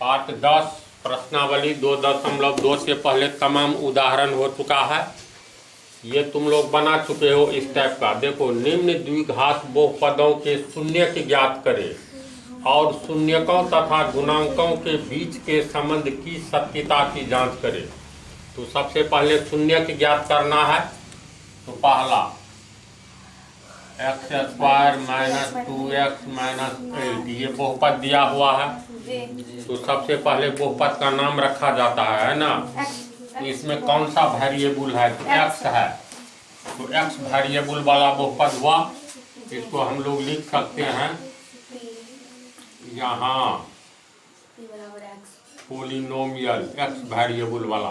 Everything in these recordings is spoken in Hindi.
पाठ 10 प्रश्नावली 2.2 से पहले तमाम उदाहरण हो चुका है। ये तुम लोग बना चुके हो इस टाइप का। देखो, निम्न द्विघात बहुपदों के शून्यक ज्ञात करें और शून्यकों तथा गुणांकों के बीच के संबंध की सत्यता की जांच करें। तो सबसे पहले शून्यक ज्ञात करना है। तो पहला x² - 2x - 8 ये बहुपद दिया हुआ है। तो सबसे पहले बहुपद का नाम रखा जाता है ना। तो इसमें कौन सा वेरिएबल है? तो x है। तो x वेरिएबल वाला बहुपद हुआ। इसको हम लोग लिख सकते हैं यहाँ पोलिनोमियल x वेरिएबल वाला।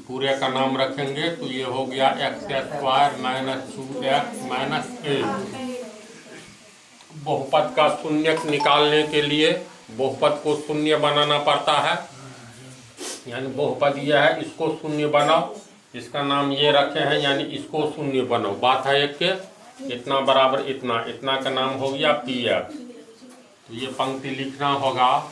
पूरे का नाम रखेंगे तो ये हो गया x² - 2x - 8। बहुपद का शून्यक निकालने के लिए बहुपद को शून्य बनाना पड़ता है। यानी बहुपद यह है, इसको शून्य बनाओ, इसका नाम ये रखे हैं, यानी इसको शून्य बनाओ। बात है एक के इतना बराबर इतना, इतना का नाम हो गया px। तो ये पंक्ति लिखना होगा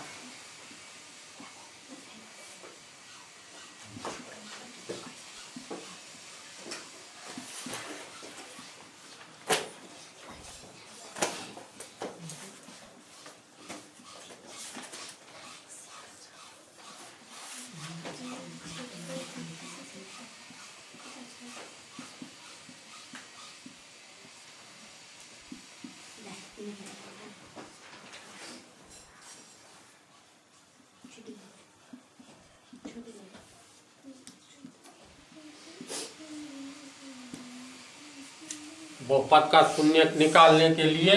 बहुपद का शून्यक निकालने के लिए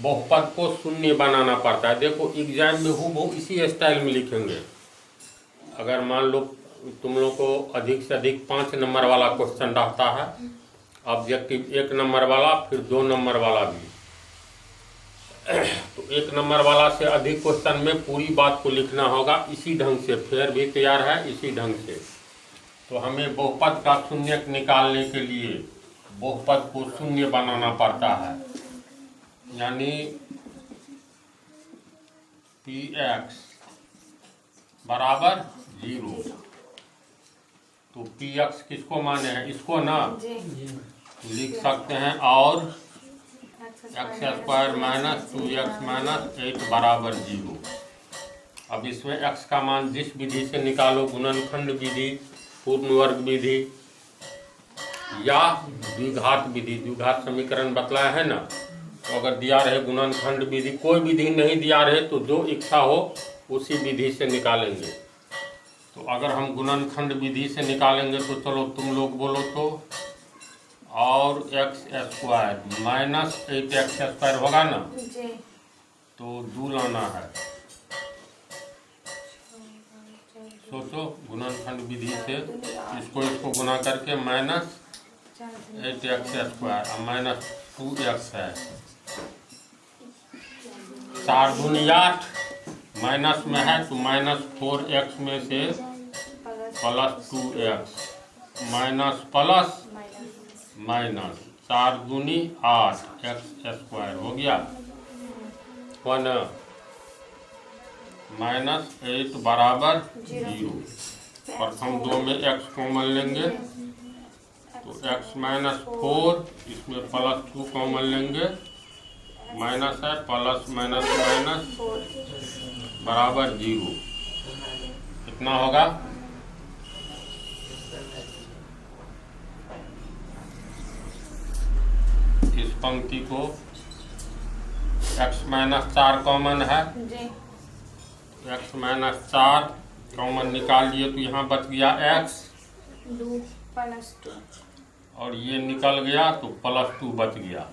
बहुपद को शून्य बनाना पड़ता है। देखो, एग्जाम में हूबहू इसी स्टाइल में लिखेंगे। अगर मान लो तुम लोग को अधिक से अधिक 5 नंबर वाला क्वेश्चन रहता है, ऑब्जेक्टिव 1 नंबर वाला, फिर 2 नंबर वाला भी। तो 1 नंबर वाला से अधिक क्वेश्चन में पूरी बात को लिखना होगा इसी ढंग से। फिर भी तैयार है इसी ढंग से। तो हमें बहुपद का शून्यक निकालने के लिए बहुपद को शून्य बनाना पड़ता है। यानी px बराबर 0। तो px किसको माने हैं? इसको ना लिख सकते हैं। और x² - 2x - 8 बराबर 0। अब इसमें x का मान जिस विधि से निकालो, गुणनखंड विधि, पूर्ण वर्ग विधि या द्विघात विधि, द्विघात समीकरण बतलाया है ना। तो अगर दिया रहे गुणनखंड विधि, कोई विधि नहीं दिया रहे तो जो इच्छा हो उसी विधि से निकालेंगे। तो अगर हम गुणनखंड विधि से निकालेंगे तो चलो तुम लोग बोलो तो, और x² - 8x² होगा ना। तो 2 लाना है। सोचो, गुणनखंड विधि से इसको गुना करके -8x² और -2x है। 4 दूनी 8, माइनस में है तो -4x में से +2x, माइनस प्लस माइनस, 4 दूनी 8 x² हो गया। 1 -8 बराबर 0। प्रथम 2 में x कॉमन लेंगे तो x - 4, इसमें +2 कॉमन लेंगे, माइनस है, प्लस माइनस माइनस बराबर 0। कितना होगा? इस पंक्ति को x - 4 कॉमन है। x - 4 कॉमन निकाल लिए तो यहाँ बच गया x, 2 + 2, और ये निकल गया तो +2 बच गया।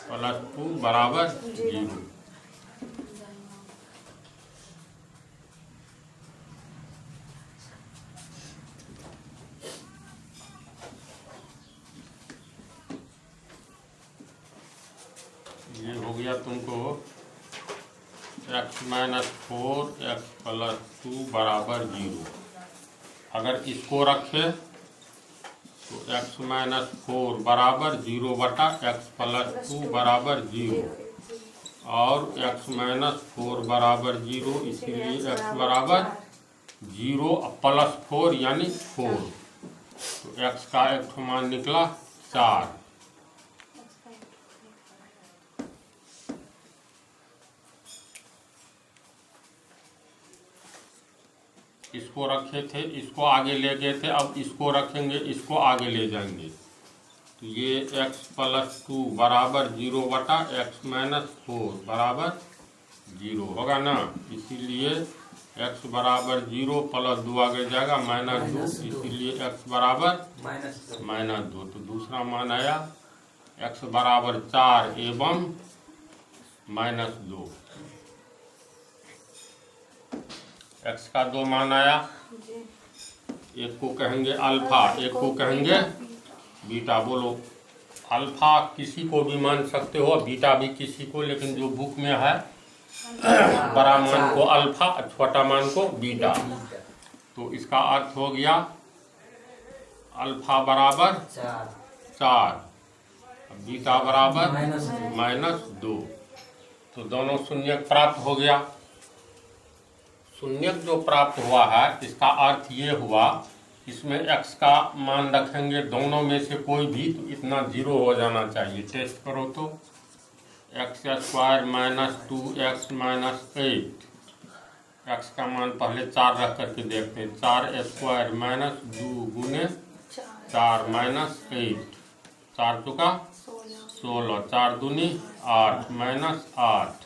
+2 बराबर 0। ये हो गया तुमको x - 4 x + 2 बराबर 0। अगर इसको रखे तो x - 4 बराबर 0 बटा x + 2 बराबर 0। और x माइनस 4 बराबर 0, इसीलिए x बराबर 0 प्लस 4 यानी 4। तो x का एक ठो मान निकला 4। इसको रखे थे, इसको आगे ले गए थे, अब इसको रखेंगे, इसको आगे ले जाएंगे। तो ये x प्लस 2 बराबर 0 बटा x माइनस 4 बराबर 0 होगा ना। इसीलिए x बराबर 0 प्लस 2 आगे जाएगा माइनस 2, इसीलिए x बराबर माइनस 2। तो दूसरा मान आया x बराबर 4 एवं माइनस 2। x का 2 मान आया, एक को कहेंगे अल्फा, एक को कहेंगे बीटा। बोलो, अल्फा किसी को भी मान सकते हो, बीटा भी किसी को, लेकिन जो बुक में है बड़ा मान को अल्फा, छोटा मान को बीटा। तो इसका अर्थ हो गया अल्फा बराबर 4, बीटा बराबर माइनस 2। तो दोनों शून्यक प्राप्त हो गया। शून्यक जो प्राप्त हुआ है, इसका अर्थ ये हुआ, इसमें x का मान रखेंगे दोनों में से कोई भी, तो इतना 0 हो जाना चाहिए। टेस्ट करो तो x square minus 2x minus 8, x का मान पहले 4 रख करके देखते हैं। 4 स्क्वायर माइनस 2 गुने 4 माइनस 8, 4 चुका 16, 4 दूनी 8 माइनस 8,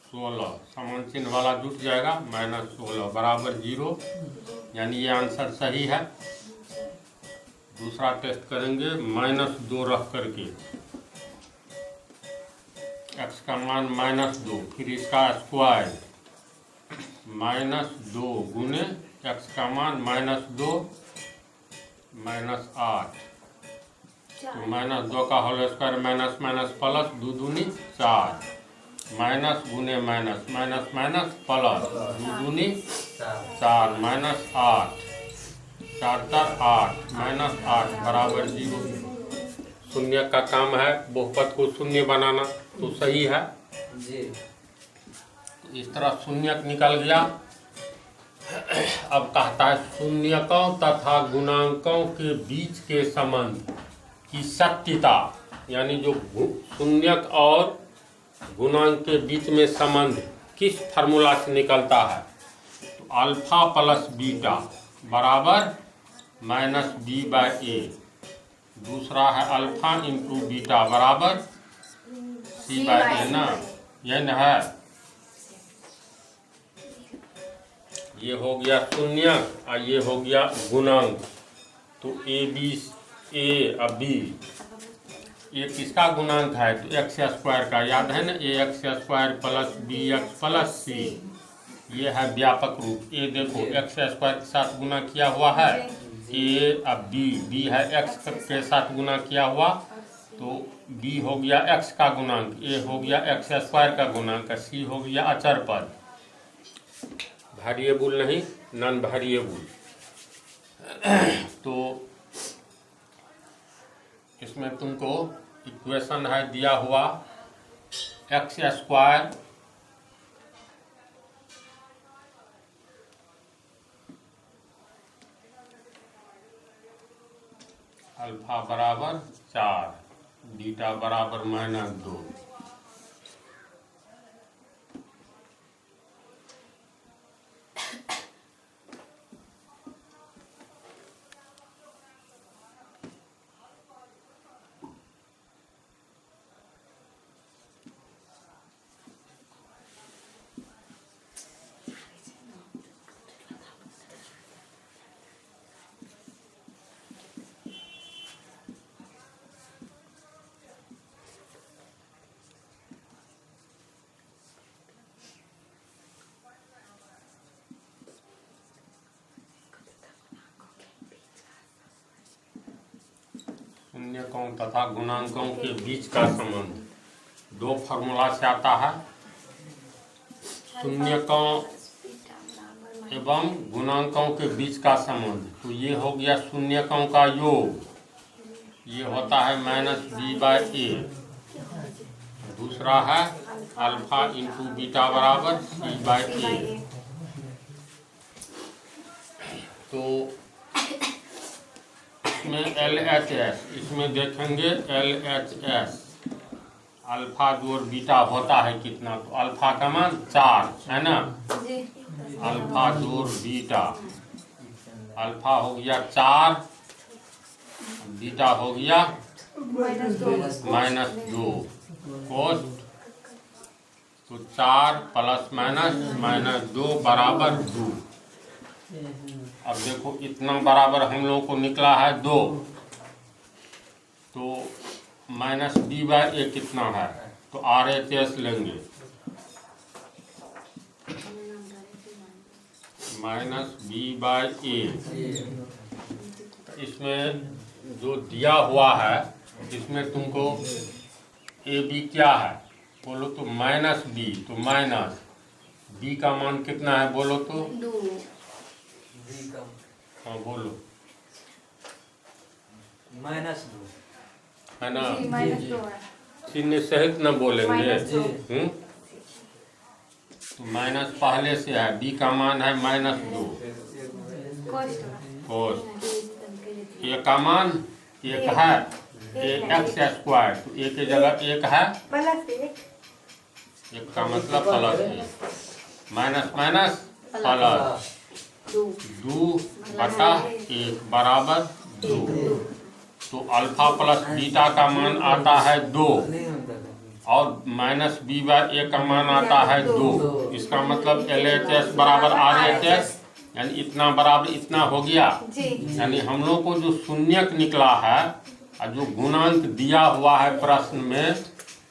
16 समान चिन्ह वाला जुट जाएगा, माइनस 16 बराबर 0, यानी ये आंसर सही है। दूसरा टेस्ट करेंगे माइनस 2 रख करके, x का मान माइनस 2, फिर इसका स्क्वायर माइनस 2 गुने x का मान माइनस 2 माइनस 8, तो माइनस 2 का whole square minus minus plus 2 दूनी 4, माइनस गुने माइनस, माइनस माइनस प्लस 2 दूनी 4, माइनस 8, 4 4 8, माइनस 8 बराबर 0। शून्य का काम है बहुपद को शून्य बनाना, तो सही है जी। इस तरह शून्यक निकल गया। अब कहता है शून्यकों तथा गुणांकों के बीच के संबंध की सत्यता, यानी जो शून्यक और गुणांक के बीच में संबंध किस फार्मूला से निकलता है। तो अल्फा प्लस बीटा बराबर माइनस बी बाय ए, दूसरा है अल्फा इंटू बीटा बराबर सी बाय ए ना, यह न है। ये हो गया शून्यक और ये हो गया गुणांक। तो ए बी ए अब बी, ये किसका गुणांक है, तो एक्स स्क्वायर का, याद है ना, a x square plus b x plus c, ये है व्यापक रूप। ए देखो एक्स स्क्वायर के साथ गुना किया हुआ है, ए अब बी है एक्स के साथ गुना किया हुआ, तो बी हो गया एक्स का गुणांक, ए हो गया एक्स स्क्वायर का गुणांक, सी हो गया अचर पद, वेरिएबल नहीं, नॉन वेरिएबल। तो इसमें तुमको इक्वेशन है दिया हुआ एक्स स्क्वायर अल्फा बराबर 4, बीटा बराबर माइनस 2। शून्यकों तथा गुणांकों के बीच का संबंध 2 फार्मूला से आता है। शून्यकों एवं गुणांकों के बीच का संबंध, तो ये हो गया शून्यकों का योग, ये होता है माइनस बी बाय ए। दूसरा है अल्फा इंटू बीटा बराबर C/A। तो इसमें LHS, इसमें देखेंगे LHS अल्फा जोड़ बीटा होता है कितना, तो अल्फा का मान 4 है ना, अल्फा जोड़ बीटा, अल्फा हो गया 4, बीटा हो गया -2 कोस, तो 4 + -2 बराबर 2। अब देखो इतना बराबर हम लोगों को निकला है 2, तो -B/A कितना है, तो RHS लेंगे, -B/A। इसमें जो दिया हुआ है इसमें तुमको AB क्या है बोलो तो -B, तो माइनस B का मान कितना है बोलो तो, हाँ बोलो, -2 है ना, -2 है। चिन्ह सहित न बोलेंगे। तो माइनस पहले से है, B का मान है -2 कोस, A का मान 1 है, AX², तो A की जगह 1 है, 1 का मतलब +1, माइनस माइनस प्लस 2/1 बराबर 2। तो अल्फा प्लस बीटा का मान आता है 2 और -B/A का मान आता है 2। इसका मतलब LHS बराबर RHS, यानी इतना बराबर इतना हो गया। यानी हम लोग को जो शून्यक निकला है और जो गुणांक दिया हुआ है प्रश्न में,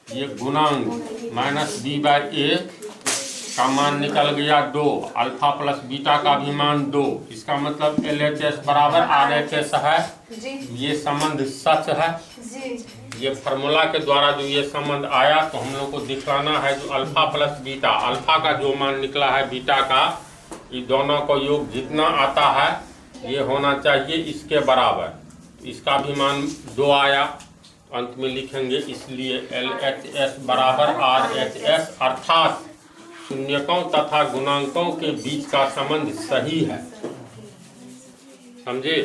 ये गुणांक -B/A का मान निकल गया 2, अल्फा प्लस बीटा का भी मान 2। इसका मतलब LHS बराबर RHS है। ये संबंध सच है। ये फार्मूला के द्वारा जो ये संबंध आया, तो हम लोग को दिखलाना है जो अल्फा प्लस बीटा, अल्फा का जो मान निकला है बीटा का, ये दोनों को योग जितना आता है ये होना चाहिए इसके बराबर। इसका भी मान 2 आया, अंत में लिखेंगे, इसलिए LHS बराबर RHS, अर्थात शून्यकों तथा गुणांकों के बीच का संबंध सही है। समझे?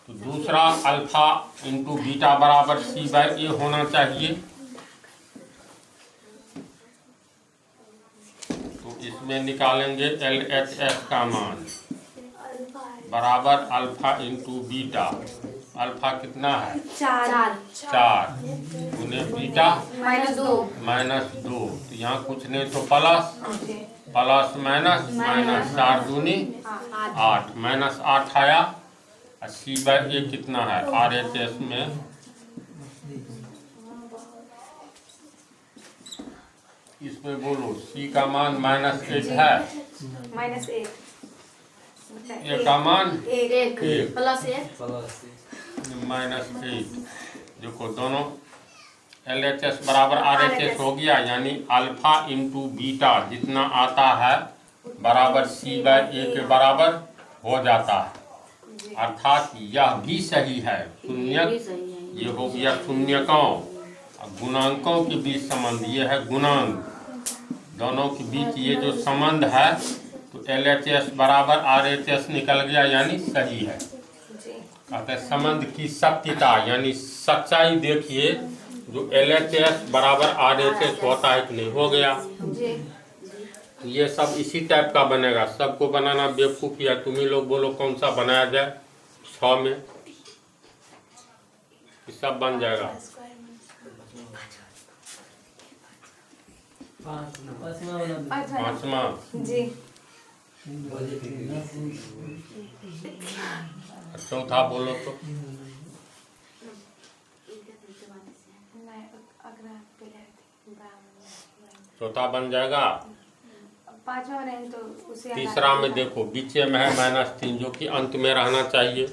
तो दूसरा अल्फा इंटू बीटा बराबर C/A होना चाहिए। तो इसमें निकालेंगे LHS का मान बराबर अल्फा इंटू बीटा। अल्फा कितना है 4 उन्हें बीटा -2। तो यहाँ कुछ नहीं तो प्लस माइनस 4 दूनी 8, -8 आया। C/A कितना है RHS में, इसमें बोलो C का मान -8 है, A का मान 1 -8। देखो दोनों LHS बराबर RHS हो गया, यानी अल्फा इंटू बीटा जितना आता है बराबर C/A के बराबर हो जाता है। अर्थात यह भी सही है। शून्यक, ये हो गया शून्यकों और गुणांकों के बीच संबंध, ये है गुणांक, दोनों के बीच ये जो संबंध है, तो LHS बराबर RHS निकल गया, यानी सही है। कहते संबंध की सत्यता, यानी सच्चाई देखिए, जो LHS बराबर RHS होता है कि नहीं, हो गया। ये सब इसी टाइप का बनेगा। सबको बनाना बेवकूफ़, या तुम ही लोग बोलो कौन सा बनाया जाए 6 में, सब बन जाएगा। पांचवा चौथा बोलो तो, चौथा बन जाएगा। पांचवा नहीं तो उसे तीसरा में देखो बीचे में है -3, जो कि अंत में रहना चाहिए।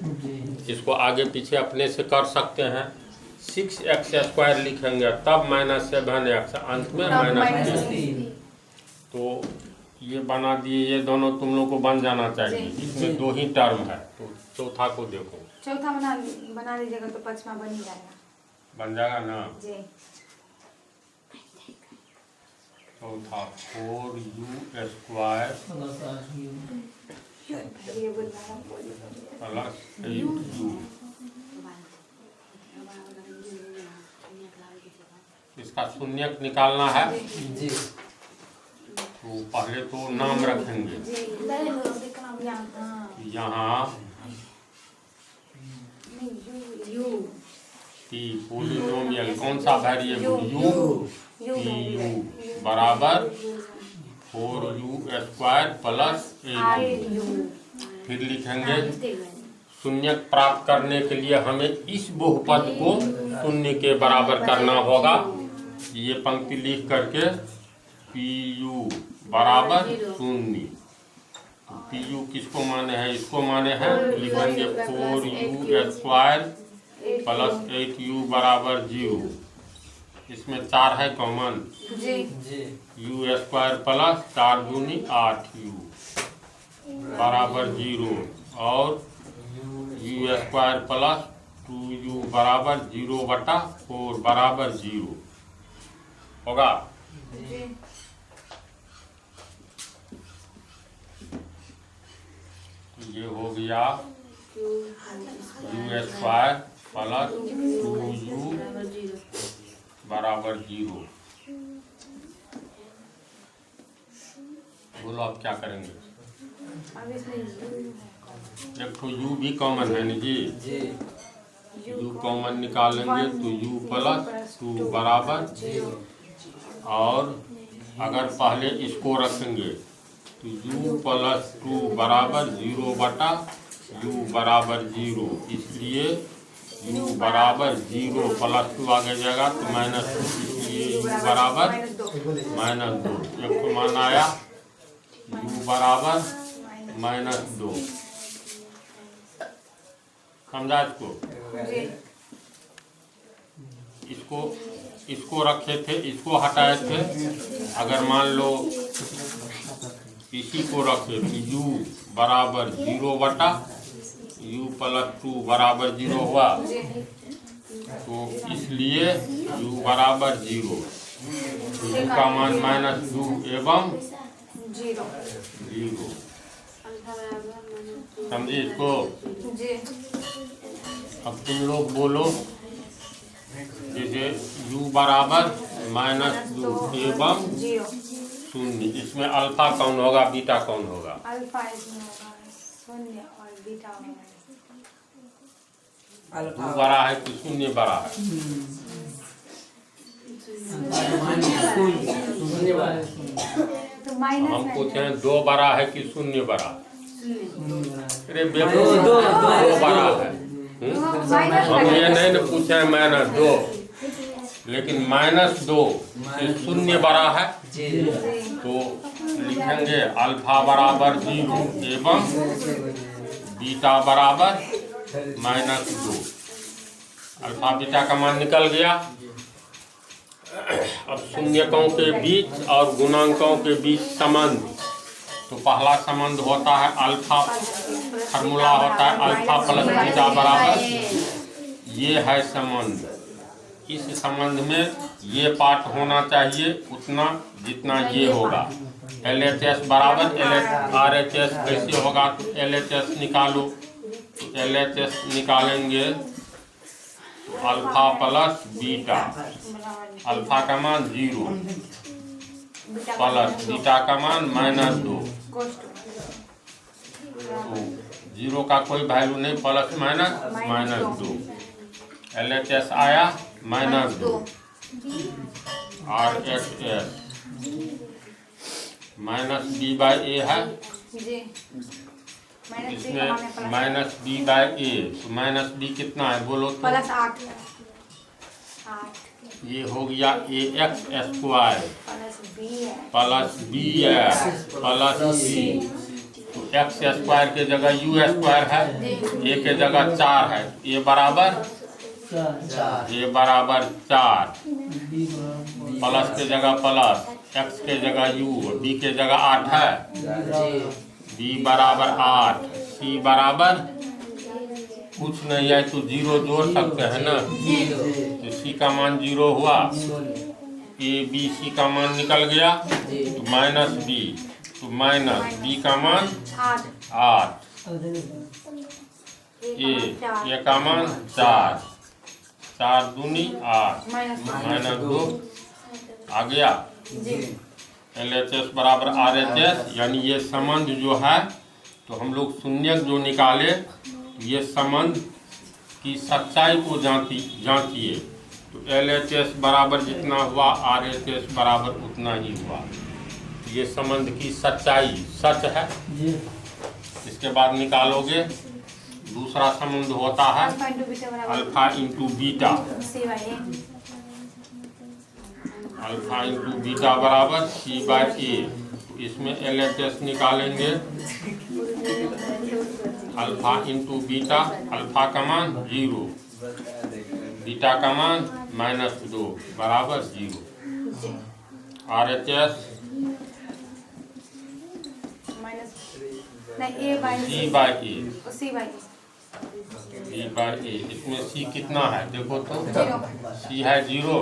इसको आगे पीछे अपने से कर सकते हैं। 6x² लिखेंगे, तब -7x, अंत में -3। तो ये बना दिए, ये दोनों तुम लोग को बन जाना चाहिए। इसमें 2 ही टर्म है। तो चौथा को देखो, चौथा बना लीजिएगा तो पांचवा बन ही जाएगा। बन जाएगा ना। चौथा 4u स्क्वायर ये बोलना प्लस 8u। इसका शून्यक निकालना है जी तो पहले तो नाम रखेंगे यहाँ टी पोलिनोमियल कौन सा वेरिएबल यू बराबर 4u स्क्वायर प्लस 8u। फिर लिखेंगे शून्यक प्राप्त करने के लिए हमें इस बहुपद को शून्य के बराबर करना होगा। ये पंक्ति लिख करके पीयू बराबर शून्य। तो पीयू किसको माने हैं? इसको माने हैं। लिखेंगे 4u स्क्वायर प्लस 8u बराबर 0। इसमें 4 है कॉमन, u स्क्वायर प्लस 4 दूनी 8u बराबर 0 और u स्क्वायर प्लस 2u बराबर 0/4 बराबर 0 होगा। तो ये हो गया u स्क्वायर प्लस 2u बराबर 0। बोलो आप क्या करेंगे? एक तो u भी कॉमन है ना जी, u कॉमन निकालेंगे तो u प्लस 2 बराबर 0 और अगर पहले इसको रखेंगे तो u प्लस 2 बराबर 0/u बराबर 0। इसलिए u बराबर 0 प्लस 2 आगे जाएगा तो -2, इसलिए u बराबर -2। एक तो मान आया u बराबर -2। समझा इसको रखे थे, इसको हटाए थे। अगर मान लो इसी को रखे तो u बराबर 0/u प्लस 2 बराबर 0 हुआ। तो इसलिए u बराबर 0, u का मान -2 एवं 0। समझे इसको? अब तुम लोग बोलो, जैसे u बराबर -2 एवं 0, इसमें अल्फा कौन होगा, बीटा कौन होगा? अल्फा इसमें होगा शून्य और बीटा होगा u बड़ा है कि शून्य बड़ा है? तो माइनस हम पूछे हैं 2 बड़ा है कि शून्य बड़ा? अरे बेबू 2 बड़ा है। हम ये नहीं न पूछे हैं -2, लेकिन -2 से शून्य बड़ा है तो लिखेंगे अल्फा बराबर 0 एवं बीटा बराबर -2। अल्फा बीटा का मान निकल गया। अब शून्यकों के बीच और गुणांकों के बीच संबंध, तो पहला संबंध होता है अल्फा, फार्मूला होता है अल्फा प्लस बीटा बराबर, ये है संबंध। इस संबंध में ये पार्ट होना चाहिए उतना जितना ये होगा। LHS बराबर RHS कैसे होगा? तो LHS निकालो, तो LHS निकालेंगे तो अल्फा प्लस बीटा, अल्फा का मान 0 प्लस बीटा का मान -2। तो 0 का कोई वैल्यू नहीं, प्लस -2। LHS आया -2 RHS -b/a है, इसमें -b/a, तो -b कितना है बोलो तो? +8 ये हो गया ax square plus bx plus c। तो x स्क्वायर के जगह u स्क्वायर है, a के जगह 4 है, a बराबर 4, प्लस के जगह प्लस, x के जगह u, b के जगह 8 है, b बराबर 8, c बराबर कुछ नहीं है तो 0 जोड़ सकते हैं ना, तो c का मान 0 हुआ। ए बी सी का मान निकल गया, तो माइनस बी, तो माइनस बी का मान 8, ए का मान 4, 4 दूनी 8, माइनस 2 आ गया। LHS बराबर RHS, यानी ये संबंध जो है, तो हम लोग शून्यक जो निकाले, ये संबंध की सच्चाई को जांचिए। तो LHS बराबर जितना हुआ, RHS बराबर उतना ही हुआ। ये संबंध की सच्चाई सच है। इसके बाद निकालोगे, दूसरा संबंध होता है alpha into beta. Alpha into beta बराबर C/A। इसमें LHS निकालेंगे, अल्फा इंटू बीटा, अल्फा का मान 0, बीटा का मान -2 बराबर 0। RHS C/A। इसमें C कितना है देखो तो, C है 0,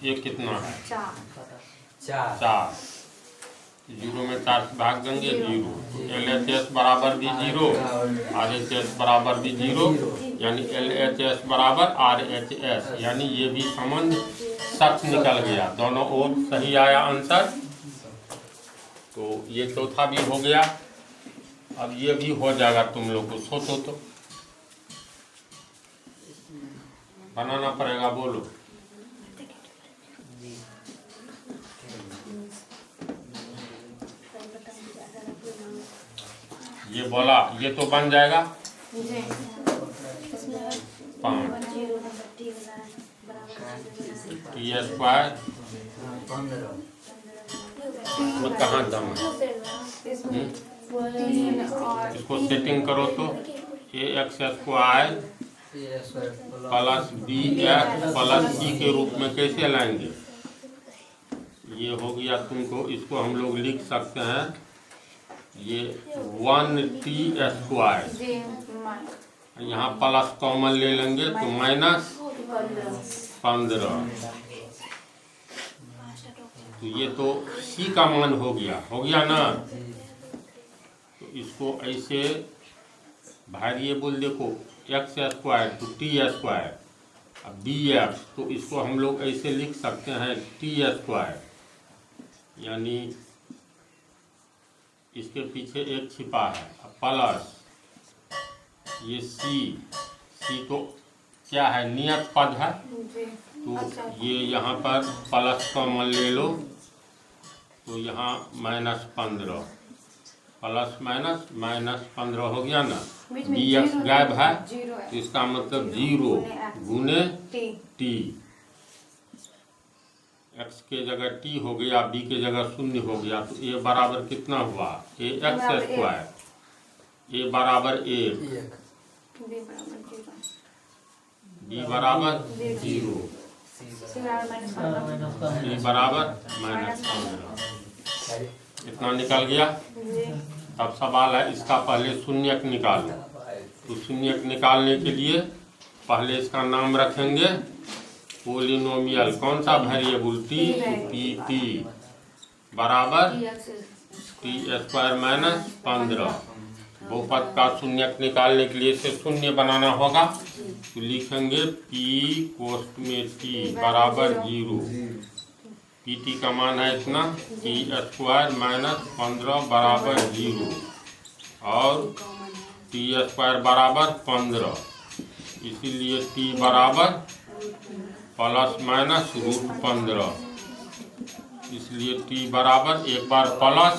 ये कितना है 4, 0 में 4 से भाग देंगे 0। LHS बराबर भी 0, RHS बराबर भी 0, यानी LHS बराबर RHS, यानी ये भी संबंध सच निकल गया। दोनों ओर सही आया आंसर। तो ये चौथा भी हो गया। अब ये भी हो जाएगा, तुम लोग को सोचो तो बनाना पड़ेगा, बोलो। ये बोला, ये तो बन जाएगा 5 T² में कहाँ दम है? इसको सेटिंग करो तो AX² plus BX plus C के रूप में कैसे लाएंगे? ये हो गया तुमको, इसको हम लोग लिख सकते हैं, ये 1T²। यहाँ प्लस कॉमन ले लेंगे तो -15। तो ये तो C का मान हो गया ना। तो इसको ऐसे वेरिएबल देखो, X² तो T², अब BX, तो इसको हम लोग ऐसे लिख सकते हैं T², यानी इसके पीछे एक छिपा है, प्लस ये C तो क्या है, नियत पद है, तो ये यहाँ पर प्लस कॉमन ले लो, तो यहाँ -15 प्लस -15 हो गया ना। BX गायब है, तो इसका मतलब 0 गुने T। X के जगह T हो गया, B के जगह 0 हो गया, तो A बराबर कितना हुआ, AX²। A बराबर 1, B बराबर 0, C बराबर -15। इतना निकल गया। अब सवाल है, इसका पहले शून्यक निकालो। तो शून्यक निकालने के लिए पहले इसका नाम रखेंगे पोलिनोमियल। कौन सा वेरिएबल? T, तो T बराबर T² -15। बहुपद का शून्यक निकालने के लिए इसे शून्य बनाना होगा, तो लिखेंगे P कोष्ठ में T बराबर 0। PT का मान है इतना, T² -15 बराबर 0 और T² बराबर 15, इसीलिए T बराबर ±√15, इसलिए T बराबर एक बार प्लस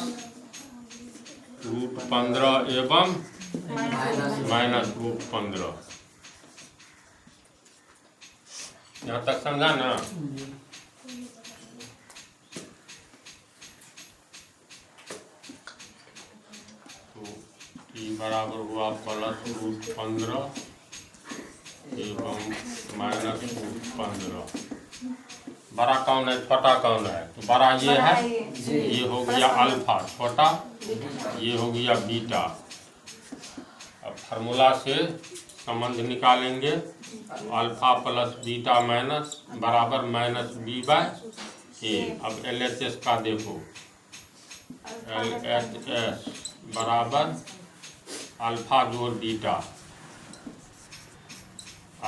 √15 एवं -√15। यहाँ तक समझा ना? तो T बराबर हुआ +√15 एवं -√15। बड़ा कौन है, छोटा कौन है? तो बड़ा ये है, ये हो गया अल्फा, छोटा ये हो गया बीटा। अब फार्मूला से संबंध निकालेंगे। अल्फा प्लस बीटा माइनस बराबर माइनस बी बाय ए। अब LHS का देखो, LHS बराबर अल्फा जोड़ बीटा।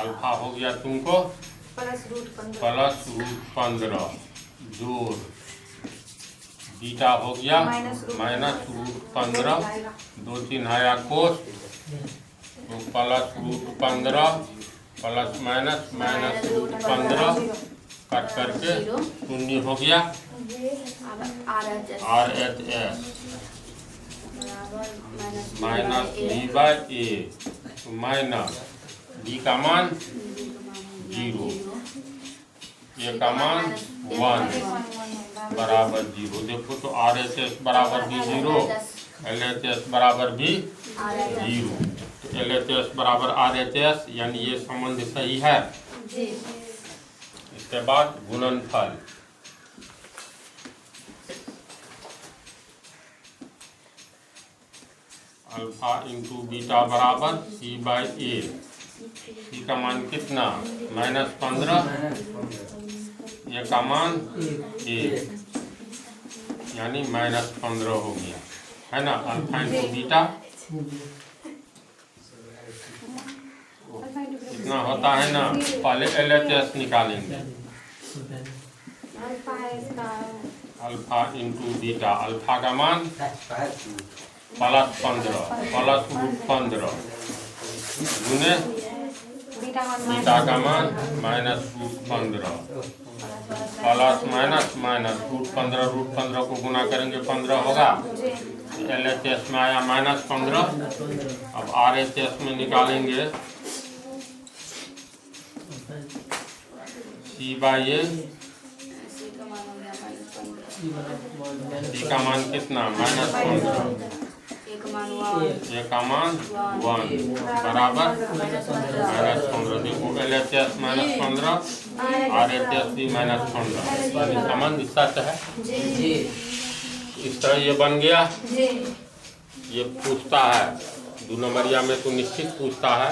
अल्फा हो गया तुमको प्लस रूट 15 जोड़ बीटा हो गया माइनस रूट 15। दो चिन्ह आया कोस, तो plus root 15 plus minus minus root 15 cut करके शून्य हो गया। RHS minus B by A, तो माइनस बी का मान 0, ए का मान 1 बराबर 0। देखो तो RHS बराबर भी 0, LHS बराबर भी 0। तो LHS बराबर RHS, यानी ये संबंध सही है। इसके बाद गुणनफल, अल्फा इंटू बीटा बराबर C बाई ए। C का मान कितना -15, ए का मान 1, यानी -15 हो गया, है ना। अल्फा इंटू बीटा इतना होता है ना। पहले LHS निकालेंगे। अल्फा इंटू बीटा, अल्फा का मान +15 प्लस रूट 15 गुने बीटा का मान -√15 प्लस माइनस माइनस रूट 15 को गुना करेंगे 15 होगा। LHS में आया -15। अब RHS में निकालेंगे C बाई ए। C का मान कितना -15, ए का मान 1 बराबर -15। देखो LHS -15, RHS भी -15, संबंध सच है। इस तरह ये बन गया। ये पूछता है 2 नंबरिया में तो निश्चित पूछता है।